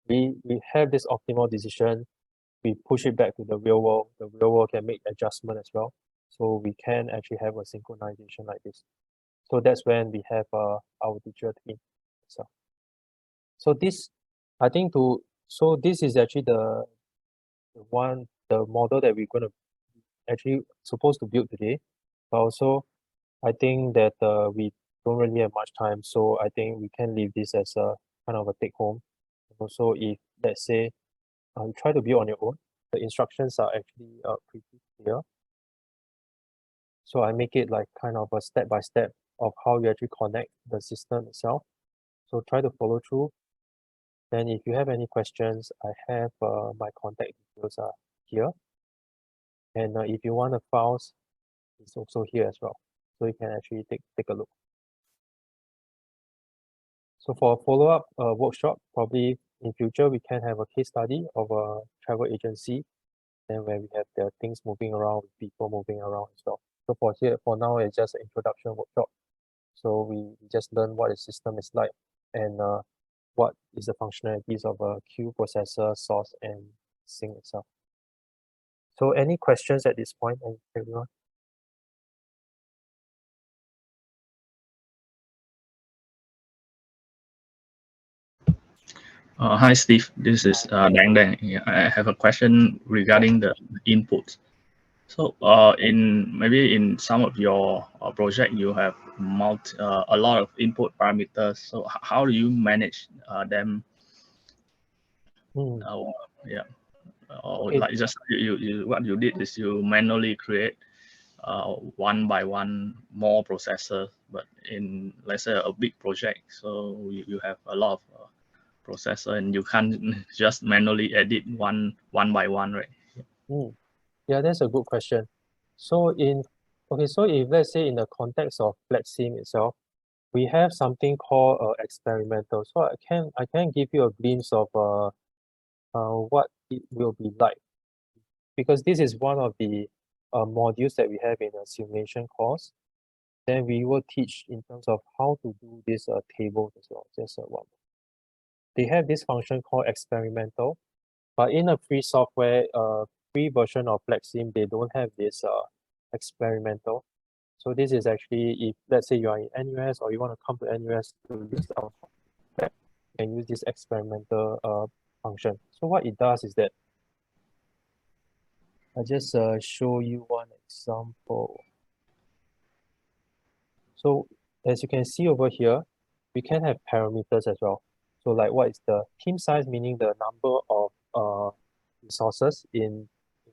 We have this optimal decision. We push it back to the real world. The real world can make adjustment as well. So we can actually have a synchronization like this. So that's when we have our digital twin. So this, I think so this is actually the model that we're going to actually supposed to build today. But also, I think that we don't really have much time, so I think we can leave this as a kind of a take home. And also, if let's say you try to build on your own, the instructions are actually pretty clear. So I make it like kind of a step by step of how you actually connect the system itself. So try to follow through. Then if you have any questions, I have my contact details are here. And if you want the files, it's also here as well. So you can actually take a look. So for a follow-up workshop, probably in future, we can have a case study of a travel agency, and where we have the things moving around, people moving around as well. So for now, it's just an introduction workshop. So we just learn what the system is like and what is the functionalities of a queue processor, source, and sync itself. So any questions at this point, everyone? Hi, Steve. This is Dang Dang. Yeah, I have a question regarding the inputs. So, maybe in some of your project, you have a lot of input parameters. So, how do you manage them? Hmm. Yeah, or Okay. like just what you did is you manually create one by one more processors. But in, let's say, a big project, so you have a lot of processor and you can't just manually edit one by one, right? Hmm. Yeah, that's a good question. So so if let's say in the context of FlexSim itself, we have something called experimental. So I can give you a glimpse of what it will be like, because this is one of the modules that we have in a simulation course. Then we will teach in terms of how to do this tables as well. Just one. They have this function called experimental, but in a free software, free version of FlexSim, they don't have this experimental. So this is actually, if let's say you are in NUS or you want to come to NUS to use our software, you can use this experimental function. So what it does is that I just show you one example. So as you can see over here, we can have parameters as well. So like what is the team size, meaning the number of resources in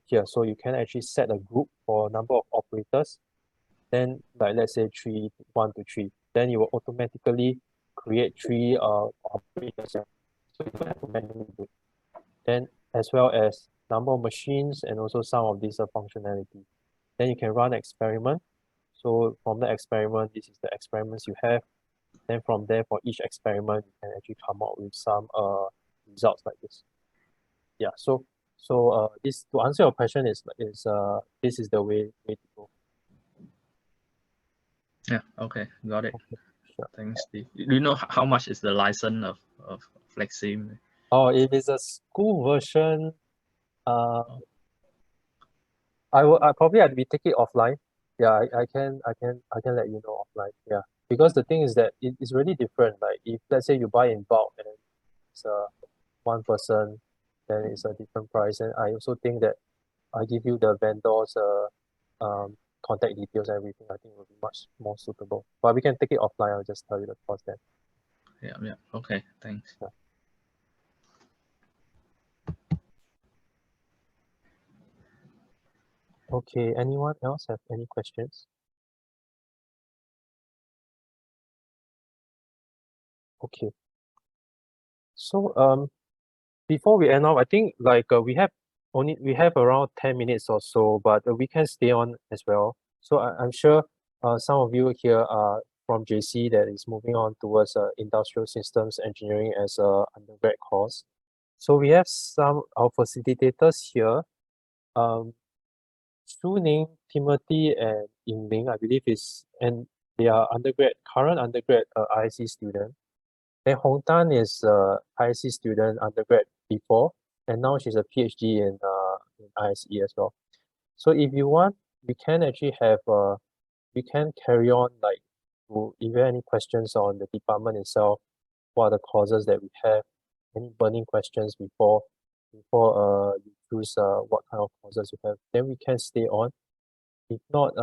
here. So you can actually set a group for number of operators. Then like let's say 1 to 3. Then you will automatically create 3 operators. So you don't have to manually do it. Then as well as number of machines and also some of these functionality. Then you can run experiment. So from the experiment, this is the experiments you have. Then from there, for each experiment, you can actually come out with some results like this. Yeah. So this, to answer your question, is this is the way to go. Yeah. Okay. Got it. Okay. Sure. Thanks, Steve. Do you know how much is the license of FlexSim? Oh, if it's a school version, I probably have to take it offline. Yeah, I can let you know offline. Yeah, because the thing is that it is really different. Like if let's say you buy in bulk and it's one person, then it's a different price. And I also think that I give you the vendor's contact details and everything. I think it will be much more suitable. But we can take it offline. I'll just tell you the cost then. Yeah. Okay, thanks. Yeah. Okay, anyone else have any questions? Okay. So before we end off, I think like we have around 10 minutes or so, but we can stay on as well. So I'm sure some of you here are from JC that is moving on towards industrial systems engineering as a undergrad course. So we have some our facilitators here. Su Ning, Timothy, and Ying Ling, I believe and they are current undergrad IC student. Then Hong Tan is a IC student undergrad before, and now she's a PhD in ISE as well. So if you want, we can actually we can carry on like if you have any questions on the department itself, what are the courses that we have, any burning questions before you choose what kind of courses you have, then we can stay on. If not,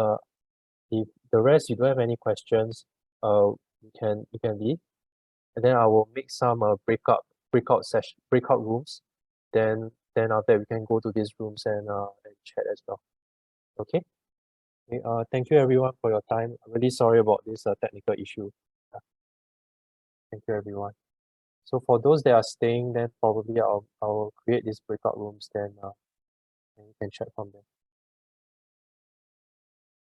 if the rest you don't have any questions, you can leave, and then I will make some breakout rooms. Then after that we can go to these rooms and chat as well. Okay. Okay, thank you everyone for your time. I'm really sorry about this technical issue. Yeah. Thank you everyone. So for those that are staying, then probably I'll create these breakout rooms, then and you can chat from there.